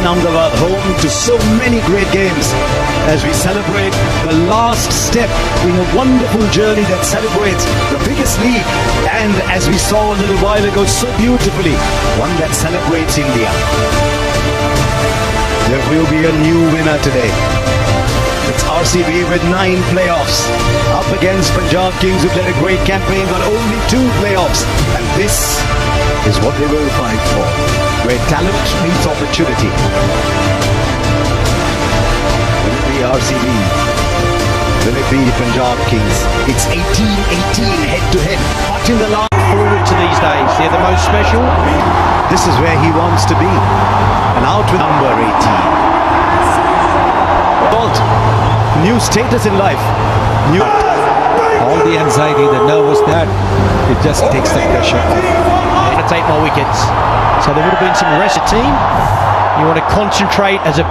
in Ahmedabad, home to so many great games, as we celebrate the last step in a wonderful journey that celebrates the biggest league, and as we saw a little while ago so beautifully, one that celebrates India. There will be a new winner today. It's RCB with 9 playoffs up against Punjab Kings, who've led a great campaign but only 2 playoffs, and this is what they will fight for, where talent meets opportunity. Will it be RCB? Will it be the Punjab Kings? It's 18-18 head-to-head, but in the last forward to these days, they're the most special. This is where he wants to be, and out with number 18. New status in life. All the anxiety, the nervousness, it just takes the pressure off. To take more wickets, so there would have been some rest of the team. You want to concentrate as a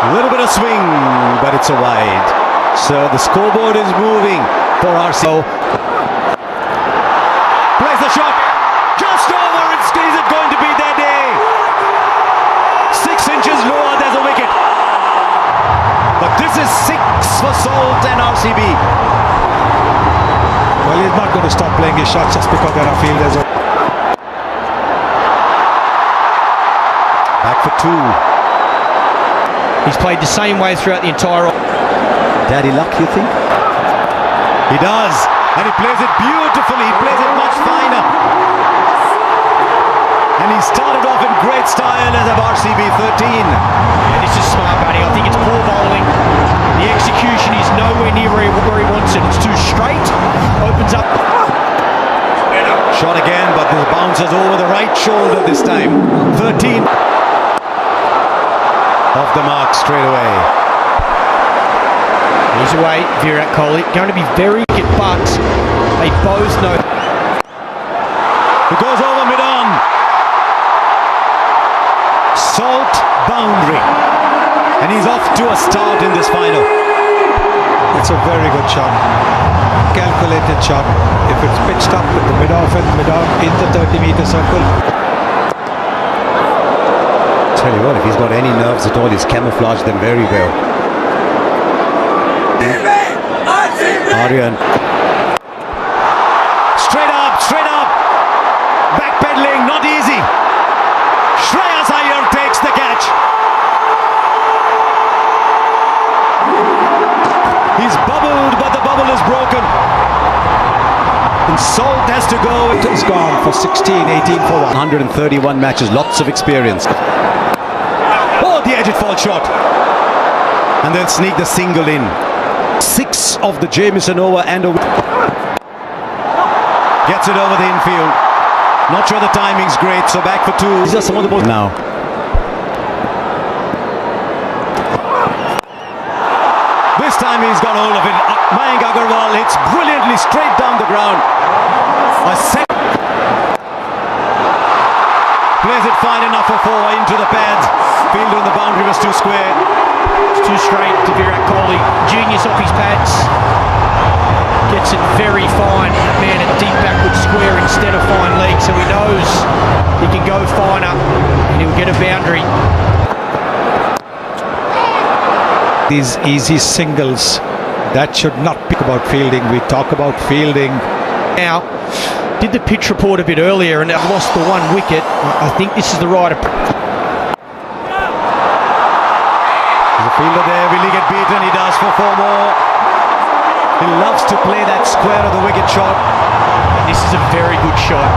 little bit of swing, but it's a wide. So the scoreboard is moving for RCB. Plays the shot just over. Is it going to be their day? 6 inches lower, there's a wicket. But this is 6 for Salt and RCB. Well, he's not going to stop playing his shots just because there are fielders. Back for 2. He's played the same way throughout the entire. Daddy luck, you think? He does, and he plays it beautifully. He plays it much finer. And he started off in great style as of RCB 13. Yeah, this is smart batting. I think it's poor bowling. The execution is nowhere near where he wants it. It's too straight. Opens up. Shot again, but the bounces over the right shoulder this time. 13. Off the mark straight away. He's away, Virat Kohli. Going to be very good, but they both know. It goes over mid-on. Salt boundary. And he's off to a start in this final. It's a very good shot. Calculated shot. If it's pitched up with the mid-off and mid-on in the 30-meter circle. Tell you what, if he's got any nerves at all, he's camouflaged them very well. Aryan. Straight up. Backpedaling, not easy. Shreyas Iyer takes the catch. He's bubbled, but the bubble is broken. And Salt has to go. He's gone for 16, 18 for 1. 131 matches, lots of experience. Oh, the edge it fall shot. And then sneak the single in. 6 of the Jamieson over and over. Gets it over the infield. Not sure the timing's great, so back for 2. These are some of the balls now. This time he's got hold of it. Mayank Agarwal hits brilliantly straight down the ground. Plays it fine enough for 4 into the pads. Fielder in the boundary was too square. It's too straight to Virat Kohli. Genius off his pads. Gets it very fine. That man at deep backward square instead of fine leg, so he knows he can go finer and he'll get a boundary. These easy singles, that should not be about fielding. We talk about fielding. Now, did the pitch report a bit earlier and they've lost the 1 wicket. I think this is the right approach. There's a fielder there. Will he get beaten? He does for 4 more. He loves to play that square of the wicket shot. This is a very good shot.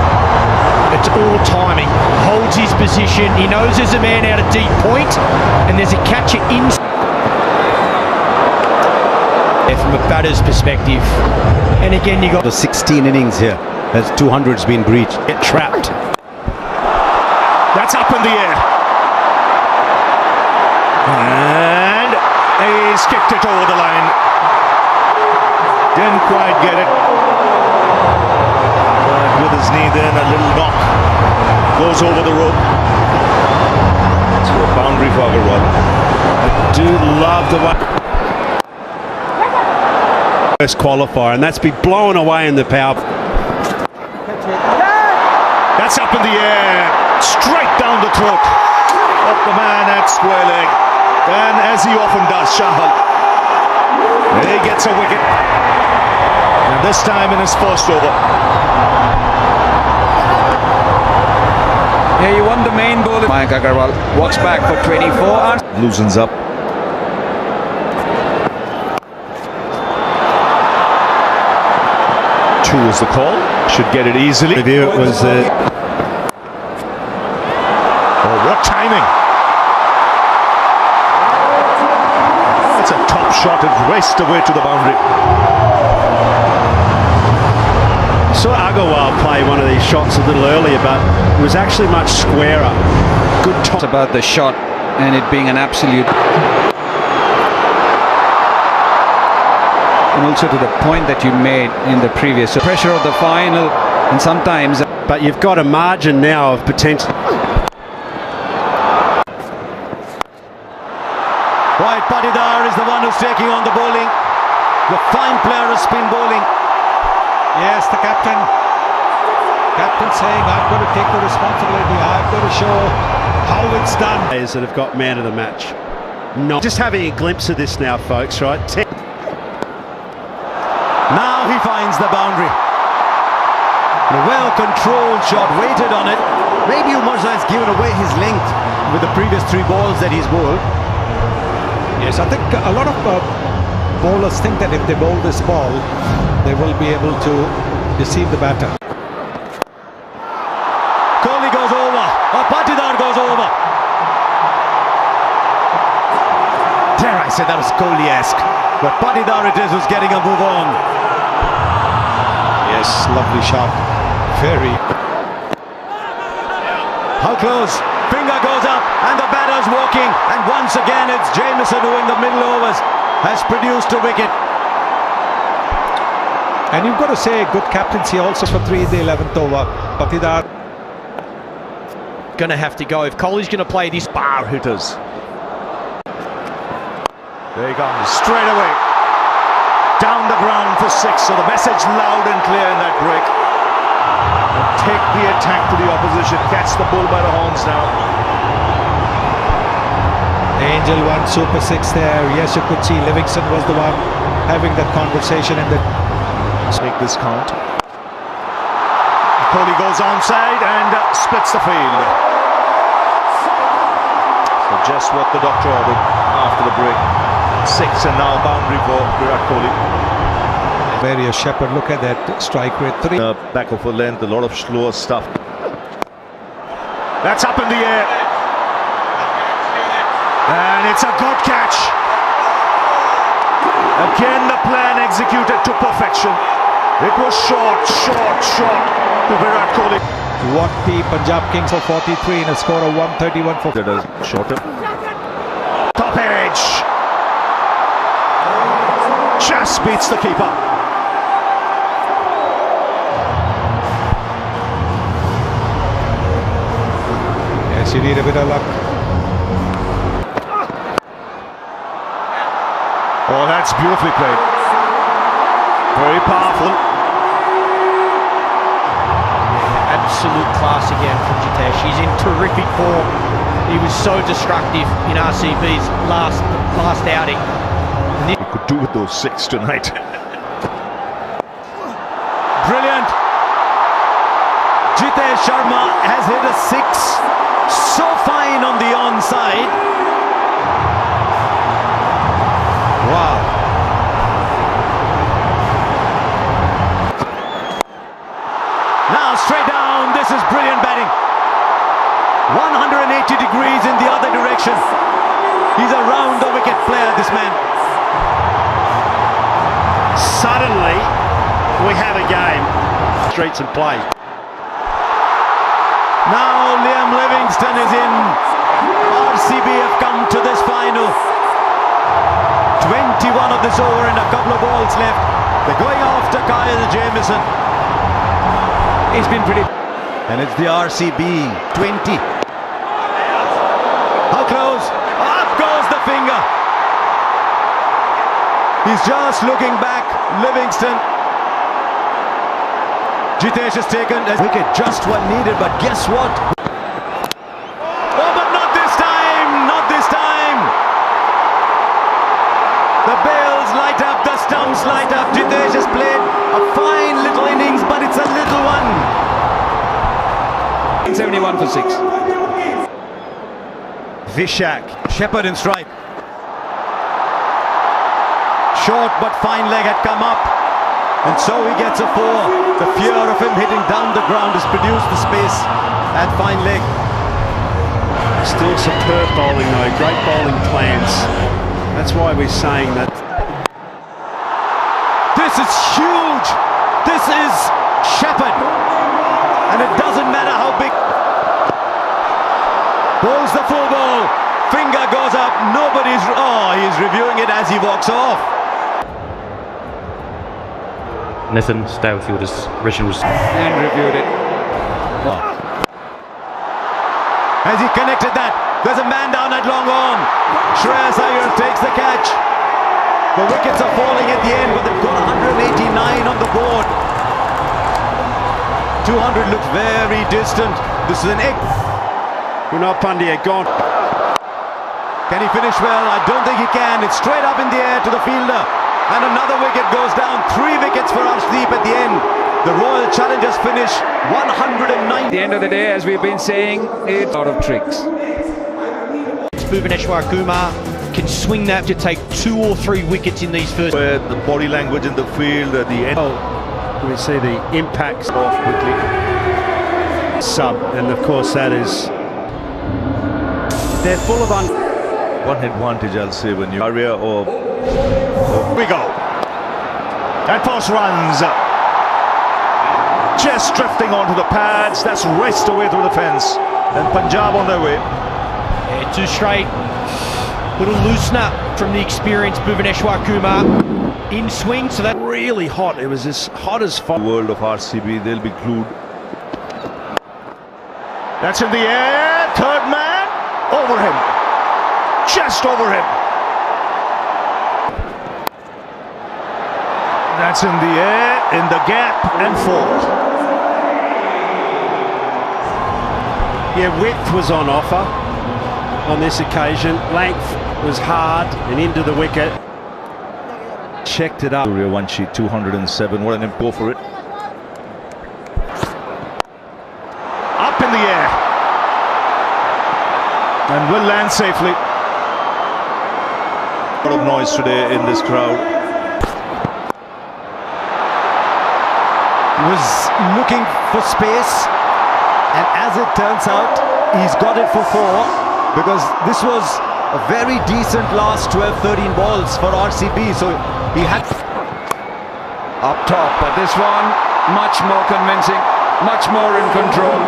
It's all timing. Holds his position. He knows there's a man out of deep point and there's a catcher in. From a batter's perspective. And again, you got the 16 innings here as 200's been breached. Get trapped. That's up in the air. And he's kicked it over the line. Didn't quite get it. But with his knee then, a little knock. Goes over the rope. So a boundary for Agarwal. I do love the one. First qualifier, and that's been blown away in the power. That's up in the air, straight down the throat of the man at square leg. And as he often does, Shahal, he gets a wicket. And this time in his first over. Yeah, you won the main ball. Mayank Agarwal walks back for 24. Loosens up. Two is the call. Should get it easily. Review it was. Oh, what timing! It's a top shot. It raced away to the boundary. Saw Agarwal play one of these shots a little earlier, but it was actually much squarer. Good top. It's about the shot and it being an absolute. And also to the point that you made in the previous pressure of the final, and sometimes. But you've got a margin now of potential. Right, Patidar is the one who's taking on the bowling. The fine player of spin bowling. Yes, the captain saying, I've got to take the responsibility, I've got to show how it's done. Players that have got man of the match. No, just having a glimpse of this now, folks, right? Now he finds the boundary. A well-controlled shot, waited on it. Maybe Umarza has given away his length with the previous three balls that he's bowled. Yes, I think a lot of bowlers think that if they bowl this ball, they will be able to deceive the batter. Kohli goes over, or Patidar goes over. Dare I say that was Kohli-esque, but Patidar it is who's getting a move on. Yes, lovely shot. Very. How close? Finger goes up, and the batter's walking, and once again it's Jamieson who in the middle overs has produced a wicket. And you've got to say good captaincy also for 3 in the 11th over. Patidar Going to have to go. If Kohli's going to play this Bar hitters. There he comes, straight away. Down the ground for 6. So the message loud and clear in that break. Take the attack to the opposition. Catch the bull by the horns now. Angel won Super 6 there. Yes, you could see Livingston was the one having that conversation in the. Let's make this count. Kohli goes onside and splits the field. So just what the doctor ordered after the break. 6 and now boundary for Virat Kohli. Various Shepherd, look at that strike rate. 3. Back of a length, a lot of slower stuff. That's up in the air. And it's a good catch. Again the plan executed to perfection. It was short to Virat Kohli. What the Punjab Kings for 43 in a score of 131 for. Shorter. Top edge. Just beats the keeper. Yes, you need a bit of luck. Oh, that's beautifully played. Very powerful. absolute class again from Jitesh. He's in terrific form. He was so destructive in RCB's last outing. He could do with those 6 tonight. Brilliant. Jitesh Sharma has hit a 6. So fine on the onside. Wow. Now straight down. This is brilliant batting. 180 degrees in the other direction. He's a round the wicket player, this man. Suddenly, we have a game. Streets and play. Now Liam Livingston is in. RCB have come to this final. 21 of this over and a couple of balls left. They're going after Kyle Jamieson. He's been pretty. And it's the RCB 20. How close? Up goes the finger. He's just looking back. Livingston. Jitesh has taken a wicket, just one needed, but guess what? Oh, but not this time! Not this time! The bails light up, the stumps light up. Jitesh has played a fine little innings, but it's a little one. 71 for 6. Vishak, Shepherd in strike. Short but fine leg had come up, and so he gets a 4. The fear of him hitting down the ground has produced the space at fine leg. Still superb bowling though, great bowling plans. That's why we're saying that. This is huge. This is Shepherd, and it doesn't matter how big. Bowls the full ball, finger goes up, nobody's... Oh, he's reviewing it as he walks off. Nathan Stalefielder's originals. And reviewed it. Has he connected that? There's a man down at long on. Shreyas Iyer takes the catch. The wickets are falling at the end, but they've got 189 on the board. 200 looks very distant. This is an egg. Kunal Pandya gone. Can he finish well? I don't think he can. It's straight up in the air to the fielder. And another wicket goes down. 3 wickets for Arshdeep at the end. The Royal Challengers finish 109. At the end of the day, as we've been saying, it's out of tricks. Bhuvaneshwar Kumar can swing that to take 2 or 3 wickets in these first. Where the body language in the field at the end. We see the impacts off quickly. Sub, and of course that is. They're full of one advantage, I'll say, when you area or we go. And Post runs. Just drifting onto the pads. That's raced away through the fence. And Punjab on their way. Yeah, 2 straight. Little loosener from the experienced Bhuvaneshwar Kumar in swing. So that Really hot. It was as hot as far. World of RCB, they'll be glued. That's in the air. Third man. Over him. Just over him. That's in the air, in the gap, and 4. Yeah, width was on offer on this occasion. Length was hard and into the wicket. Checked it up. One sheet, 207. What an go for it. Up in the air. And will land safely. A lot of noise today in this crowd. Was looking for space, and as it turns out, he's got it for 4, because this was a very decent last 12-13 balls for RCB, so he had Up top, but this one much more convincing, much more in control,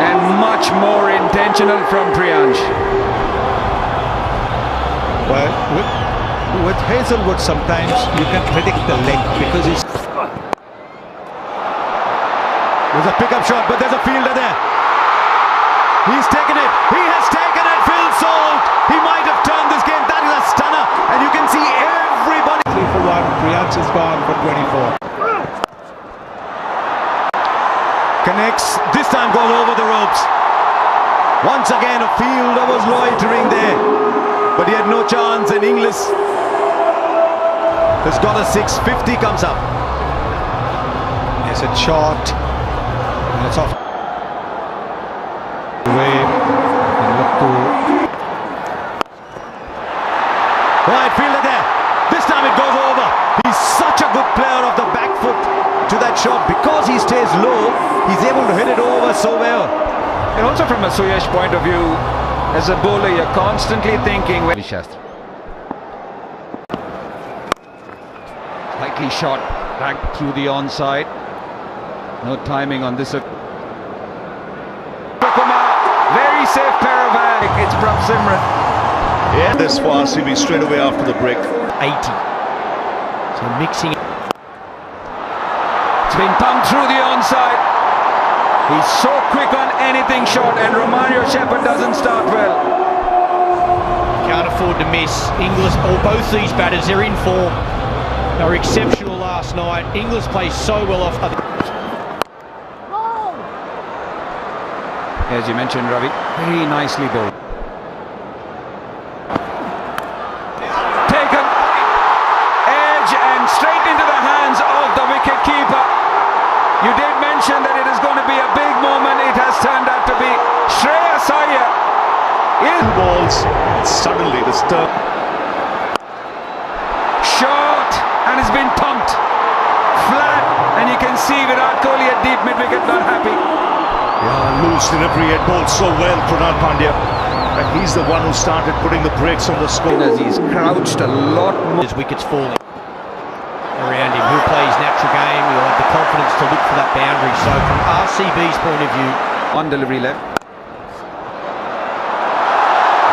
and much more intentional from Priyansh. Well, with Hazelwood sometimes you can predict the length because he's... There's a pickup shot, but there's a fielder there. He's taken it. He has taken it. Phil Salt. He might have turned this game. That is a stunner. And you can see everybody. 3 for 1. Priyansh is gone for 24. Connects. This time goes over the ropes. Once again, a fielder was loitering there. But he had no chance. And Inglis has got a 650 comes up. It's a shot. And it's off. Away. And look to... Right fielder there. This time it goes over. He's such a good player of the back foot to that shot. Because he stays low, he's able to hit it over so well. And also from a Suyash point of view, as a bowler, you're constantly thinking... Slightly shot back through the onside. No timing on this. Kumar, very safe pair of hands. It's Prabh Simran. Yeah, this for RCB straight away after the break. 80. So mixing. It's been pumped through the onside. He's so quick on anything short, and Romario Shepherd doesn't start well. Can't afford to miss. Inglis, or both these batters, they're in form. They were exceptional last night. Inglis plays so well off. as you mentioned, Ravi, very nicely bowled. Taken edge and straight into the hands of the wicket keeper. You did mention that it is going to be a big moment. It has turned out to be Shreyas Iyer. Two balls, and suddenly the stir. Short, and it's been pumped flat, and you can see Virat Kohli at deep mid-wicket not happy. Yeah, loose delivery, had bowled so well, Krunal Pandya. And he's the one who started putting the brakes on the score. As he's crouched a lot more. His wickets falling around him. He'll play his natural game. He'll have the confidence to look for that boundary. So from RCB's point of view, On delivery left.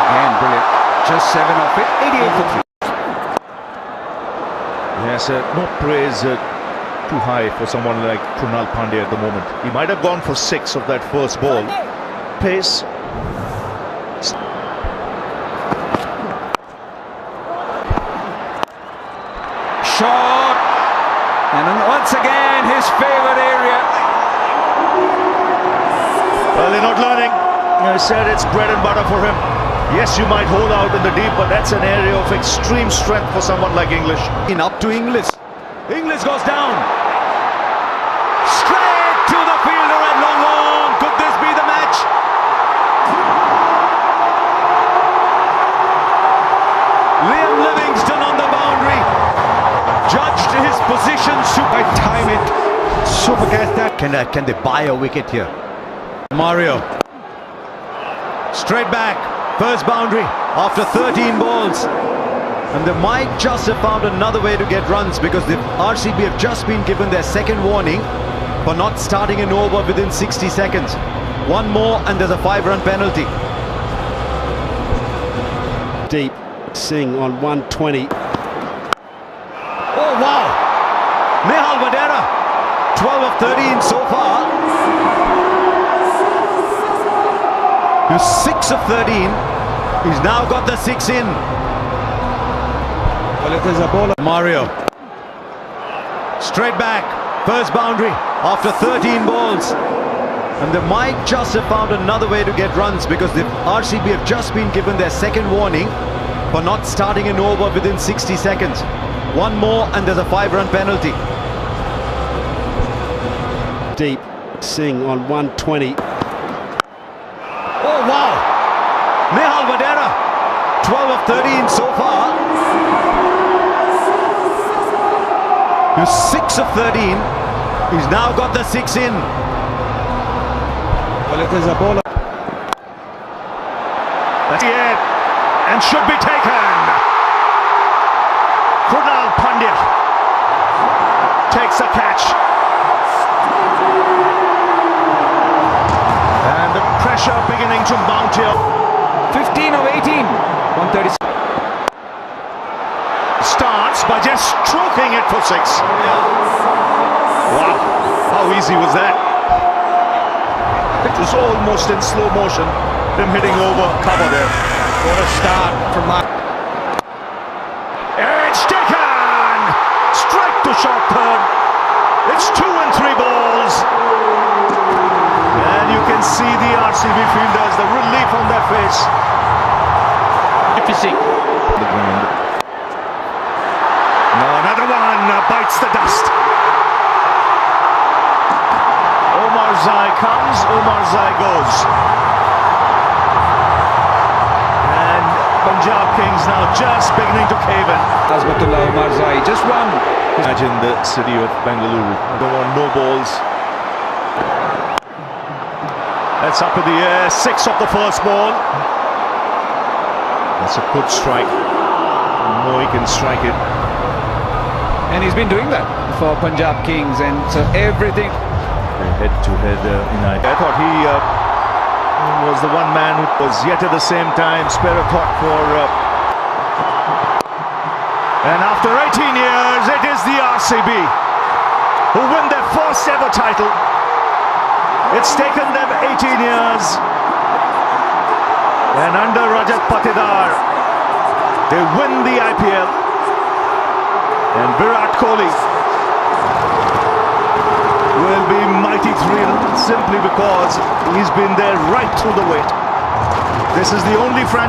Again, brilliant. Just 7 off it. 88 for 3. Yes, no praise too high for someone like Krunal Pandya at the moment. He might have gone for 6 of that first ball. Pace. Short. And once again, his favourite area. Well, they're not learning. I said it's bread and butter for him. Yes, you might hold out in the deep, but that's an area of extreme strength for someone like English. Up to Inglis. Inglis goes down. Straight to the fielder at long on. Could this be the match? Liam Livingstone on the boundary. Judged his position. I time it. Super catch that. Can they buy a wicket here? Mario. Straight back. First boundary after 13 balls. And they might just have found another way to get runs because the RCB have just been given their second warning for not starting an over within 60 seconds. One more and there's a 5-run penalty. Deep. Singh on 120. Oh wow! Nehal Vadera, 12 of 13 so far. He's 6 of 13. He's now got the 6 in. Well, if there's a ball. Mario. Straight back. First boundary after 13 balls. And they might just have found another way to get runs because the RCB have just been given their second warning for not starting an over within 60 seconds. One more and there's a 5-run penalty. Deep. Singh on 120. Oh wow! Nehal Vadera, 12 of 13 so far. He's 6 of 13. He's now got the 6 in. Well, if there's a ball. That's it. And should be taken. Krunal Pandya takes the catch. And the pressure beginning to mount here. 15 of 18. 136. Starts by just stroking it for 6. Wow, how easy was that? It was almost in slow motion, him hitting over cover there. what a start from Mark. It's taken! Straight to short third. It's 2 and 3 balls. And you can see the RCB fielders, the relief on their face. Magnificent. The ground. No, another one bites the dust. Omar Zai comes, Omar Zai goes. And Punjab Kings now just beginning to cave in. Azmatullah Omar Zai just one. Imagine the city of Bengaluru. There were no balls. That's up in the air. 6 of the first ball. That's a good strike. No, he can strike it. And he's been doing that for Punjab Kings, and so everything. Head-to-head United. I thought he was the one man who was yet at the same time spare a thought for. And after 18 years, it is the RCB who win their first ever title. It's taken them 18 years. And under Rajat Patidar, they win the IPL. And Virat Kohli will be mighty thrilled simply because he's been there right through the wait. This is the only franchise